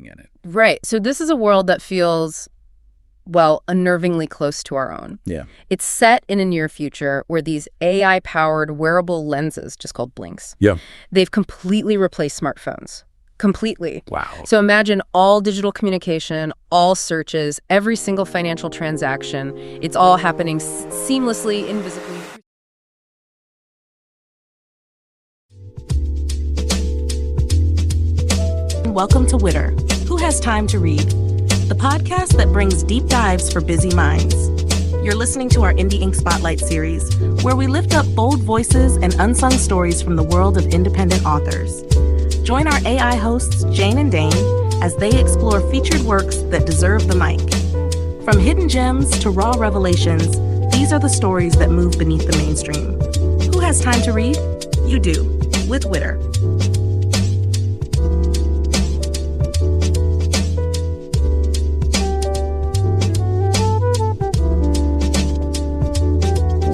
in it. Right. So this is a world that feels, well, unnervingly close to our own. Yeah. It's set in a near future where these AI-powered wearable lenses, just called blinks, they've completely replaced smartphones. Completely. Wow. So imagine all digital communication, all searches, every single financial transaction. It's all happening seamlessly, invisibly. Welcome to whttr, Who Has Time to Read? The podcast that brings deep dives for busy minds. You're listening to our Indie Ink Spotlight series, where we lift up bold voices and unsung stories from the world of independent authors. Join our AI hosts, Jane and Dane, as they explore featured works that deserve the mic. From hidden gems to raw revelations, these are the stories that move beneath the mainstream. Who has time to read? You do, with whttr.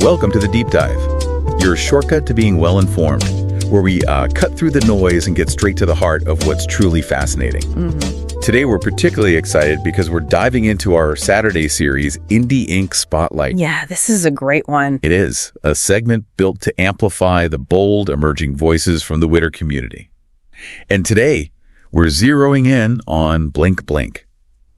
Welcome to The Deep Dive, your shortcut to being well-informed, where we cut through the noise and get straight to the heart of what's truly fascinating. Today, we're particularly excited because we're diving into our Saturday series, Indie Ink Spotlight. Yeah, this is a great one. It is a segment built to amplify the bold, emerging voices from the whttr community. And today, we're zeroing in on Blink Blink,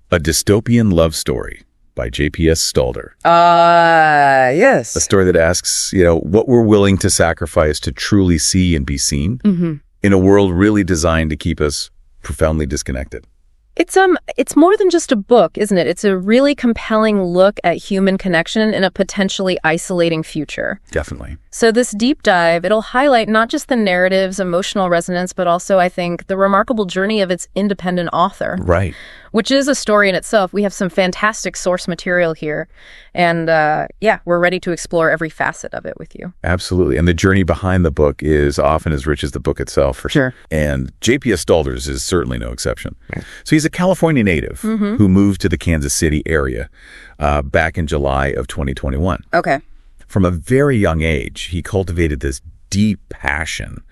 a dystopian love story by J.P.S. Stalder. Yes. A story that asks, what we're willing to sacrifice to truly see and be seen in a world really designed to keep us profoundly disconnected. It's more than just a book, isn't it? It's a really compelling look at human connection in a potentially isolating future. Definitely. So this deep dive, it'll highlight not just the narrative's emotional resonance, but also, I think, the remarkable journey of its independent author. Right. Which is a story in itself. We have some fantastic source material here. And we're ready to explore every facet of it with you. Absolutely. And the journey behind the book is often as rich as the book itself. For sure. And J.P.S. Stalder's is certainly no exception. Right. So he's a California native who moved to the Kansas City area back in July of 2021. Okay. From a very young age, he cultivated this deep passion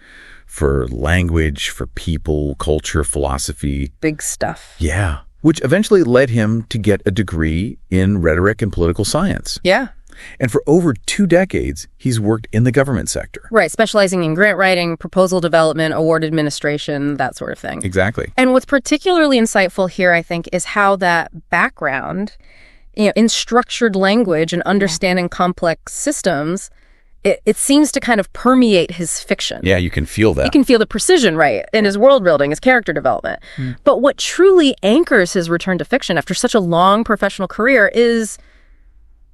for language, for people, culture, philosophy. Big stuff. Yeah. Which eventually led him to get a degree in rhetoric and political science. Yeah. And for over 2 decades, he's worked in the government sector. Right, specializing in grant writing, proposal development, award administration, that sort of thing. Exactly. And what's particularly insightful here, I think, is how that background, in structured language and understanding complex systems, it seems to kind of permeate his fiction. Yeah, you can feel that. You can feel the precision, right, in his world building, his character development. But what truly anchors his return to fiction after such a long professional career is,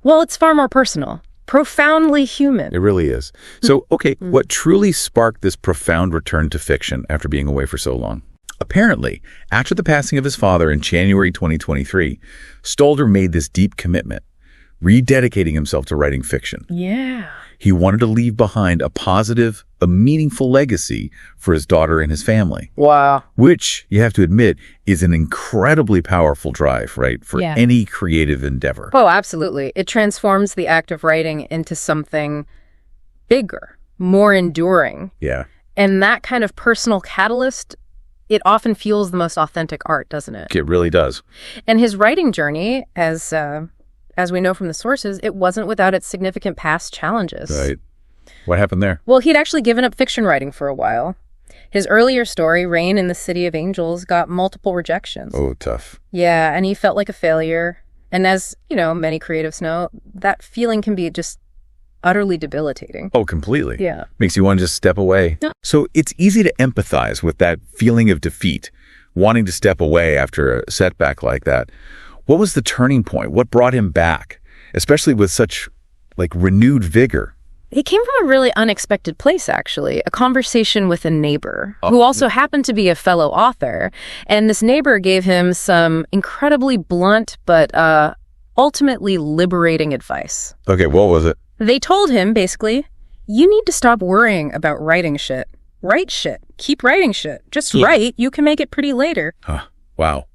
well, it's far more personal, profoundly human. It really is. So, okay, what truly sparked this profound return to fiction after being away for so long? Apparently, after the passing of his father in January 2023, Stalder made this deep commitment, rededicating himself to writing fiction. Yeah. He wanted to leave behind a positive, a meaningful legacy for his daughter and his family. Wow. Which, you have to admit, is an incredibly powerful drive, right, for any creative endeavor. Oh, absolutely. It transforms the act of writing into something bigger, more enduring. Yeah. And that kind of personal catalyst, it often fuels the most authentic art, doesn't it? It really does. And his writing journey, as we know from the sources, it wasn't without its significant past challenges. Right. What happened there? Well, he'd actually given up fiction writing for a while. His earlier story, Rain in the City of Angels, got multiple rejections. Oh, tough. Yeah, and he felt like a failure. And as, many creatives know, that feeling can be just utterly debilitating. Oh, completely. Yeah. Makes you want to just step away. Yeah. So it's easy to empathize with that feeling of defeat, wanting to step away after a setback like that. What was the turning point? What brought him back, especially with such renewed vigor? It came from a really unexpected place, actually. A conversation with a neighbor who also happened to be a fellow author. And this neighbor gave him some incredibly blunt but ultimately liberating advice. Okay, what was it? They told him, basically, you need to stop worrying about writing shit. Write shit. Keep writing shit. Just write. You can make it pretty later. Huh. Wow.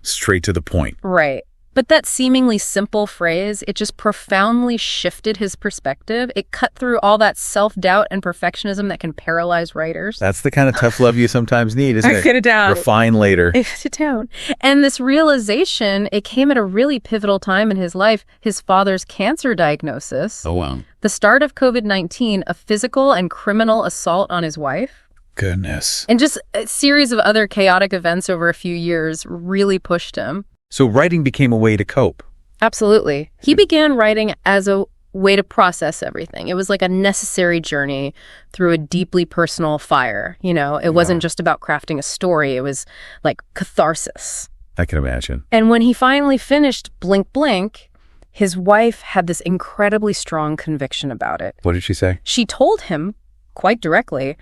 Straight to the point. Right. But that seemingly simple phrase, it just profoundly shifted his perspective. It cut through all that self-doubt and perfectionism that can paralyze writers. That's the kind of tough love you sometimes need, isn't it? Get it down. Refine later. Sit down. And this realization, it came at a really pivotal time in his life. His father's cancer diagnosis. Oh, wow. The start of COVID-19, a physical and criminal assault on his wife. Goodness. And just a series of other chaotic events over a few years really pushed him. So writing became a way to cope. Absolutely. He began writing as a way to process everything. It was like a necessary journey through a deeply personal fire. You know, it wasn't just about crafting a story. It was like catharsis. I can imagine. And when he finally finished Blink Blink, his wife had this incredibly strong conviction about it. What did she say? She told him quite directly,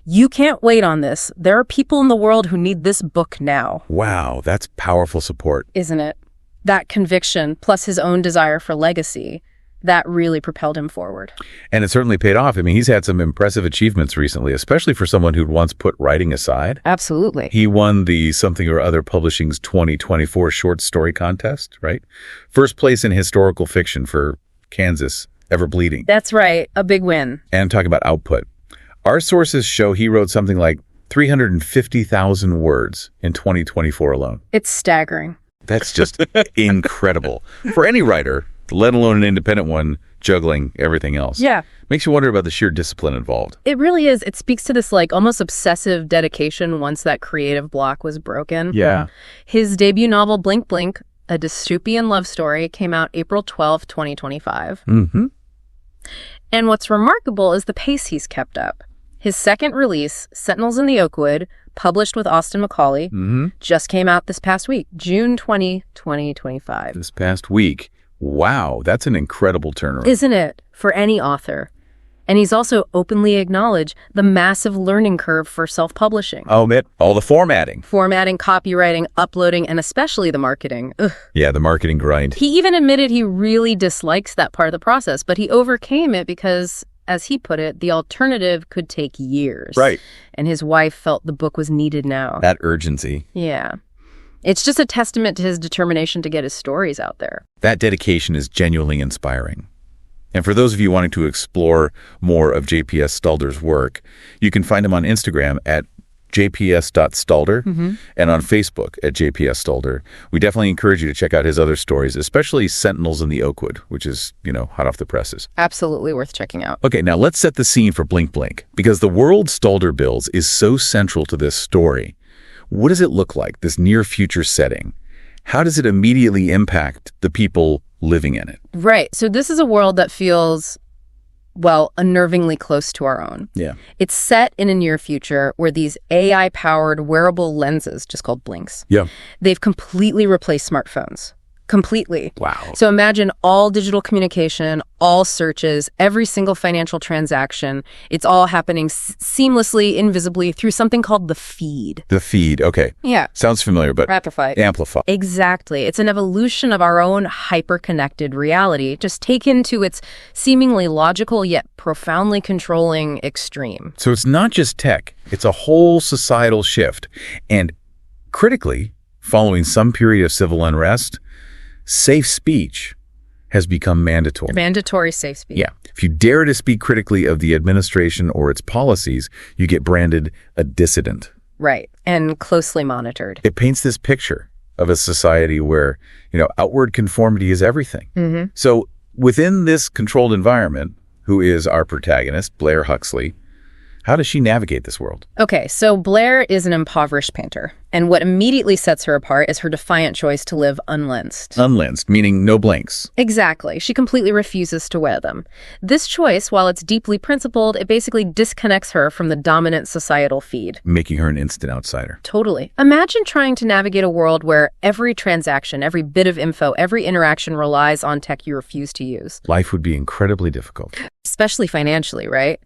"You can't wait on this. There are people in the world who need this book now." Wow, that's powerful support. Isn't it? That conviction, plus his own desire for legacy, that really propelled him forward. And it certainly paid off. I mean, he's had some impressive achievements recently, especially for someone who'd once put writing aside. Absolutely. He won the Something or Other Publishing's 2024 short story contest, right? First place in historical fiction for Kansas, Ever Bleeding. That's right. A big win. And I'm talking about output. Our sources show he wrote something like 350,000 words in 2024 alone. It's staggering. That's just incredible. For any writer, let alone an independent one, juggling everything else. Yeah. Makes you wonder about the sheer discipline involved. It really is. It speaks to this like almost obsessive dedication once that creative block was broken. Yeah. His debut novel, Blink Blink, a dystopian love story, came out April 12, 2025. Mm-hmm. And what's remarkable is the pace he's kept up. His second release, Sentinels in the Oakwood, published with Austin Macaulay, just came out this past week, June 20, 2025. This past week. Wow, that's an incredible turnaround. Isn't it? For any author. And he's also openly acknowledged the massive learning curve for self-publishing. I'll admit, all the formatting. Formatting, copywriting, uploading, and especially the marketing. Ugh. Yeah, the marketing grind. He even admitted he really dislikes that part of the process, but he overcame it because, as he put it, the alternative could take years. Right. And his wife felt the book was needed now. That urgency. Yeah. It's just a testament to his determination to get his stories out there. That dedication is genuinely inspiring. And for those of you wanting to explore more of J.P.S. Stalder's work, you can find him on Instagram at jps.stalder and on Facebook at J.P.S. Stalder. We definitely encourage you to check out his other stories, especially Sentinels in the Oakwood, which is, hot off the presses. Absolutely worth checking out. Okay, now let's set the scene for Blink Blink, because the world Stalder builds is so central to this story. What does it look like, this near-future setting? How does it immediately impact the people living in it? Right. So this is a world that feels, unnervingly close to our own. Yeah. It's set in a near future where these AI-powered wearable lenses, just called blinks, they've completely replaced smartphones. Completely. Wow. So imagine all digital communication, all searches, every single financial transaction. It's all happening seamlessly, invisibly through something called the feed. The feed. Okay. Yeah. Sounds familiar, but amplify. Exactly. It's an evolution of our own hyper-connected reality, just taken to its seemingly logical yet profoundly controlling extreme. So it's not just tech. It's a whole societal shift. And critically, following some period of civil unrest, safe speech has become mandatory. Mandatory safe speech. Yeah. If you dare to speak critically of the administration or its policies, you get branded a dissident. Right. And closely monitored. It paints this picture of a society where, outward conformity is everything. So within this controlled environment, who is our protagonist, Blair Huxley, how does she navigate this world? Okay, so Blair is an impoverished painter, and what immediately sets her apart is her defiant choice to live unlensed. Unlensed, meaning no blinks. Exactly. She completely refuses to wear them. This choice, while it's deeply principled, it basically disconnects her from the dominant societal feed. Making her an instant outsider. Totally. Imagine trying to navigate a world where every transaction, every bit of info, every interaction relies on tech you refuse to use. Life would be incredibly difficult. Especially financially, right?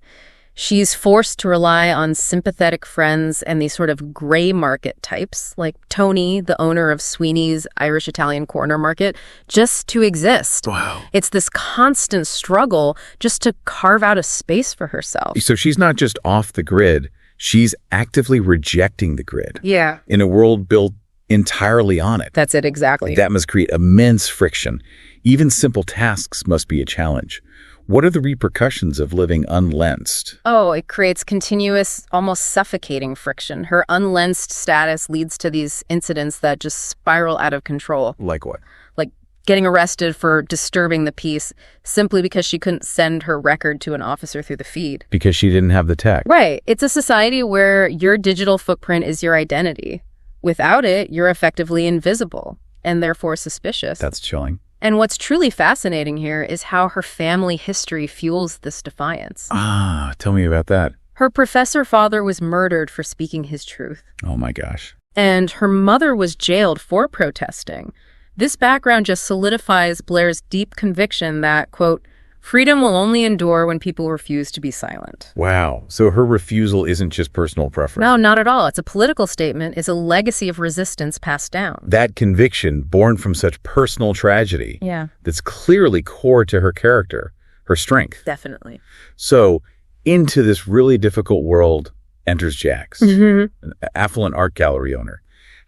She's forced to rely on sympathetic friends and these sort of gray market types, like Tony, the owner of Sweeney's Irish-Italian corner market, just to exist. Wow. It's this constant struggle just to carve out a space for herself. So she's not just off the grid, she's actively rejecting the grid. Yeah. In a world built entirely on it. That's it, exactly. That must create immense friction. Even simple tasks must be a challenge. What are the repercussions of living unlensed? Oh, it creates continuous, almost suffocating friction. Her unlensed status leads to these incidents that just spiral out of control. Like what? Like getting arrested for disturbing the peace simply because she couldn't send her record to an officer through the feed. Because she didn't have the tech. Right. It's a society where your digital footprint is your identity. Without it, you're effectively invisible and therefore suspicious. That's chilling. And what's truly fascinating here is how her family history fuels this defiance. Ah, tell me about that. Her professor father was murdered for speaking his truth. Oh my gosh. And her mother was jailed for protesting. This background just solidifies Blair's deep conviction that, quote, freedom will only endure when people refuse to be silent. Wow. So her refusal isn't just personal preference. No, not at all. It's a political statement. It's a legacy of resistance passed down. That conviction, born from such personal tragedy, that's clearly core to her character, her strength. Definitely. So into this really difficult world enters Jax, an affluent art gallery owner.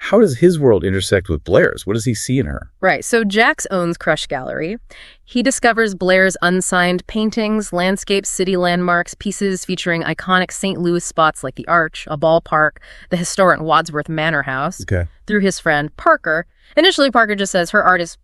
How does his world intersect with Blair's? What does he see in her? Right. So Jax owns Crush Gallery. He discovers Blair's unsigned paintings, landscapes, city landmarks, pieces featuring iconic St. Louis spots like the Arch, a ballpark, the historic Wadsworth Manor House, through his friend Parker. Initially, Parker just says her art is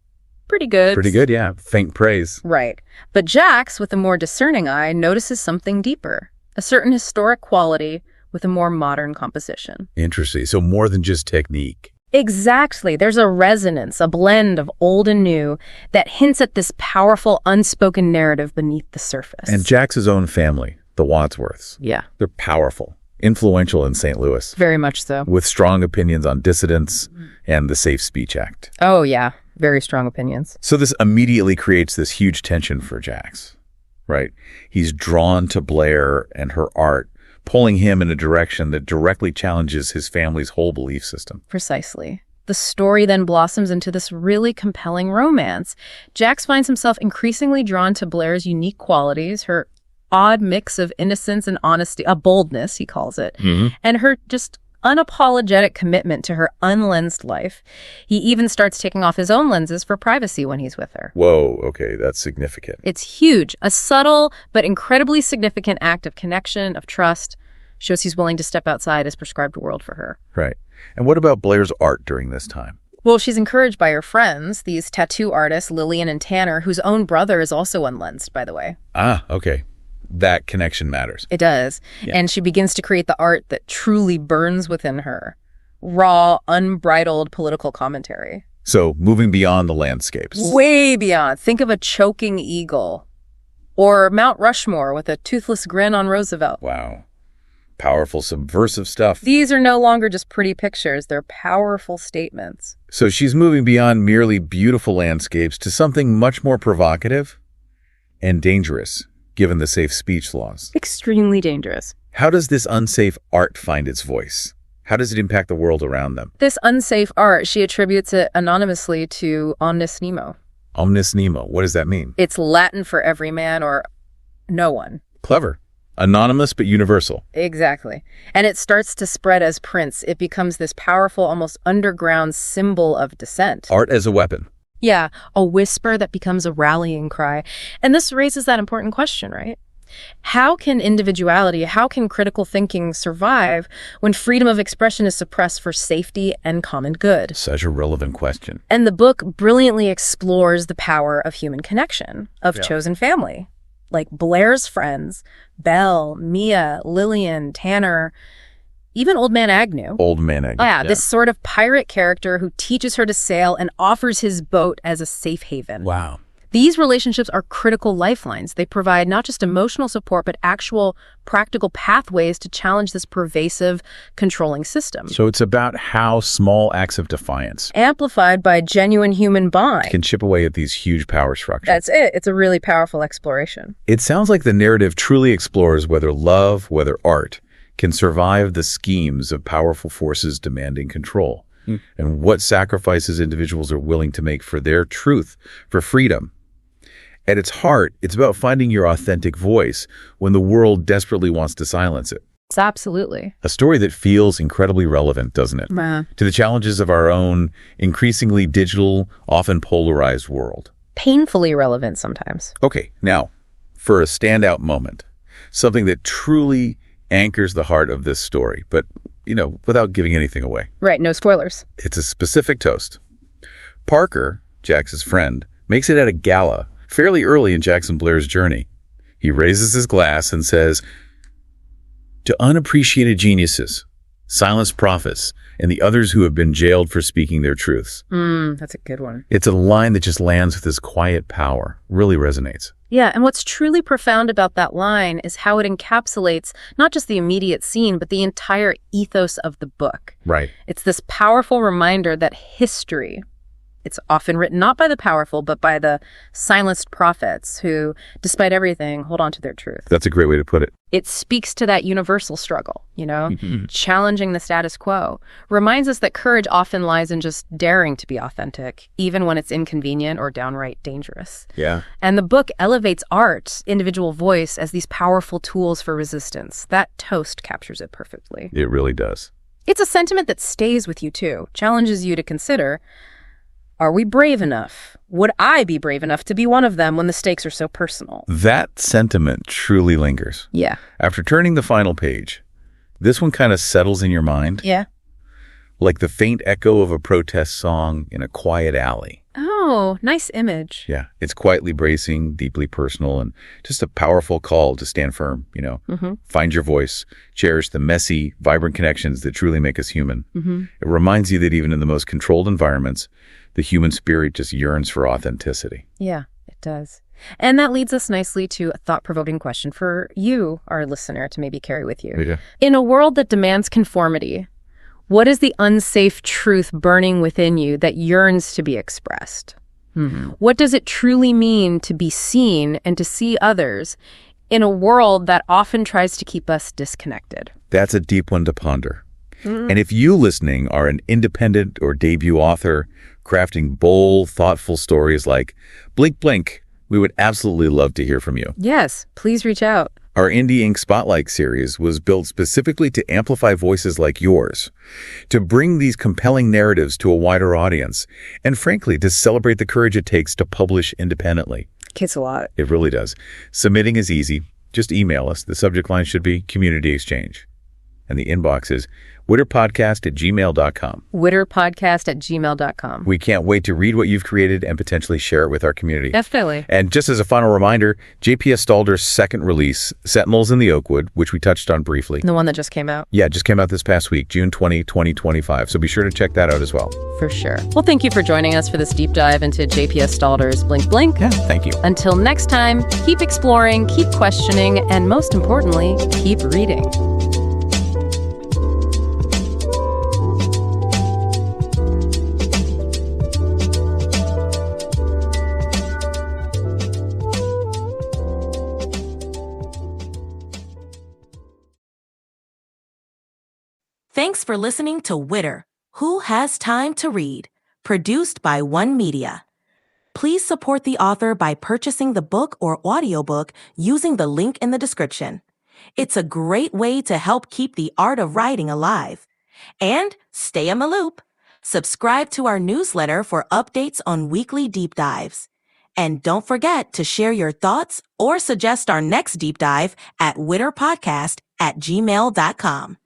pretty good. Pretty good, yeah. Faint praise. Right. But Jax, with a more discerning eye, notices something deeper, a certain historic quality with a more modern composition. Interesting. So more than just technique. Exactly. There's a resonance, a blend of old and new that hints at this powerful, unspoken narrative beneath the surface. And Jax's own family, the Wadsworths. Yeah. They're powerful, influential in St. Louis. Very much so. With strong opinions on dissidents and the Safe Speech Act. Oh, yeah. Very strong opinions. So this immediately creates this huge tension for Jax, right? He's drawn to Blair and her art, pulling him in a direction that directly challenges his family's whole belief system. Precisely. The story then blossoms into this really compelling romance. Jax finds himself increasingly drawn to Blair's unique qualities, her odd mix of innocence and honesty, a boldness, he calls it, and her just unapologetic commitment to her unlensed life. He even starts taking off his own lenses for privacy when he's with her. Whoa, okay, that's significant. It's huge. A subtle but incredibly significant act of connection, of trust, shows he's willing to step outside his prescribed world for her. Right. And what about Blair's art during this time? Well, she's encouraged by her friends, these tattoo artists, Lillian and Tanner, whose own brother is also unlensed, by the way. Ah, okay. That connection matters. It does. Yeah. And she begins to create the art that truly burns within her. Raw, unbridled political commentary. So moving beyond the landscapes. Way beyond. Think of a choking eagle. Or Mount Rushmore with a toothless grin on Roosevelt. Wow. Powerful, subversive stuff. These are no longer just pretty pictures. They're powerful statements. So she's moving beyond merely beautiful landscapes to something much more provocative and dangerous, given the safe speech laws. Extremely dangerous. How does this unsafe art find its voice? How does it impact the world around them? This unsafe art, she attributes it anonymously to omnis nemo. Omnis nemo, what does that mean? It's Latin for every man or no one. Clever. Anonymous but universal. Exactly. And it starts to spread as prints. It becomes this powerful, almost underground symbol of dissent. Art as a weapon. Yeah, a whisper that becomes a rallying cry. And this raises that important question, right? How can individuality, how can critical thinking survive when freedom of expression is suppressed for safety and common good? Such a relevant question. And the book brilliantly explores the power of human connection, of chosen family. Like Blair's friends, Belle, Mia, Lillian, Tanner, even Old Man Agnew. Old Man Agnew. Oh, yeah, this sort of pirate character who teaches her to sail and offers his boat as a safe haven. Wow. These relationships are critical lifelines. They provide not just emotional support, but actual practical pathways to challenge this pervasive, controlling system. So it's about how small acts of defiance, amplified by genuine human bond, can chip away at these huge power structures. That's it. It's a really powerful exploration. It sounds like the narrative truly explores whether love, whether art, can survive the schemes of powerful forces demanding control, and what sacrifices individuals are willing to make for their truth, for freedom. At its heart, it's about finding your authentic voice when the world desperately wants to silence it. Absolutely. A story that feels incredibly relevant, doesn't it? To the challenges of our own increasingly digital, often polarized world. Painfully relevant sometimes. Okay, now, for a standout moment, something that truly anchors the heart of this story, but, without giving anything away. Right, no spoilers. It's a specific toast. Parker, Jax's friend, makes it at a gala fairly early in Jax and Blair's journey. He raises his glass and says, "To unappreciated geniuses, silenced prophets, and the others who have been jailed for speaking their truths." That's a good one. It's a line that just lands with this quiet power. Really resonates. Yeah, and what's truly profound about that line is how it encapsulates not just the immediate scene, but the entire ethos of the book. Right. It's this powerful reminder that history, it's often written not by the powerful, but by the silenced prophets who, despite everything, hold on to their truth. That's a great way to put it. It speaks to that universal struggle, challenging the status quo. Reminds us that courage often lies in just daring to be authentic, even when it's inconvenient or downright dangerous. Yeah. And the book elevates art, individual voice, as these powerful tools for resistance. That toast captures it perfectly. It really does. It's a sentiment that stays with you, too, challenges you to consider, are we brave enough? Would I be brave enough to be one of them when the stakes are so personal? That sentiment truly lingers. Yeah. After turning the final page, this one kind of settles in your mind. Yeah. Like the faint echo of a protest song in a quiet alley. Oh, nice image. Yeah. It's quietly bracing, deeply personal, and just a powerful call to stand firm, Find your voice, cherish the messy, vibrant connections that truly make us human. It reminds you that even in the most controlled environments, the human spirit just yearns for authenticity. Yeah, it does. And that leads us nicely to a thought-provoking question for you, our listener, to maybe carry with you. Yeah. In a world that demands conformity, what is the unsafe truth burning within you that yearns to be expressed? What does it truly mean to be seen and to see others in a world that often tries to keep us disconnected? That's a deep one to ponder. And if you listening are an independent or debut author crafting bold, thoughtful stories like Blink Blink, we would absolutely love to hear from you. Yes, please reach out. Our Indie Ink Spotlight series was built specifically to amplify voices like yours, to bring these compelling narratives to a wider audience, and frankly, to celebrate the courage it takes to publish independently. It's a lot. It really does. Submitting is easy. Just email us. The subject line should be Community Exchange. And the inbox is whttr@gmail.com. whttr@gmail.com. We can't wait to read what you've created and potentially share it with our community. Definitely. And just as a final reminder, J.P.S. Stalder's second release, Sentinels in the Oakwood, which we touched on briefly. The one that just came out. Yeah, it just came out this past week, June 20, 2025. So be sure to check that out as well. For sure. Well, thank you for joining us for this deep dive into J.P.S. Stalder's Blink Blink. Yeah, thank you. Until next time, keep exploring, keep questioning, and most importantly, keep reading. Thanks for listening to whttr, Who Has Time to Read, produced by One Media. Please support the author by purchasing the book or audiobook using the link in the description. It's a great way to help keep the art of writing alive. And stay in the loop. Subscribe to our newsletter for updates on weekly deep dives. And don't forget to share your thoughts or suggest our next deep dive at whttr@gmail.com.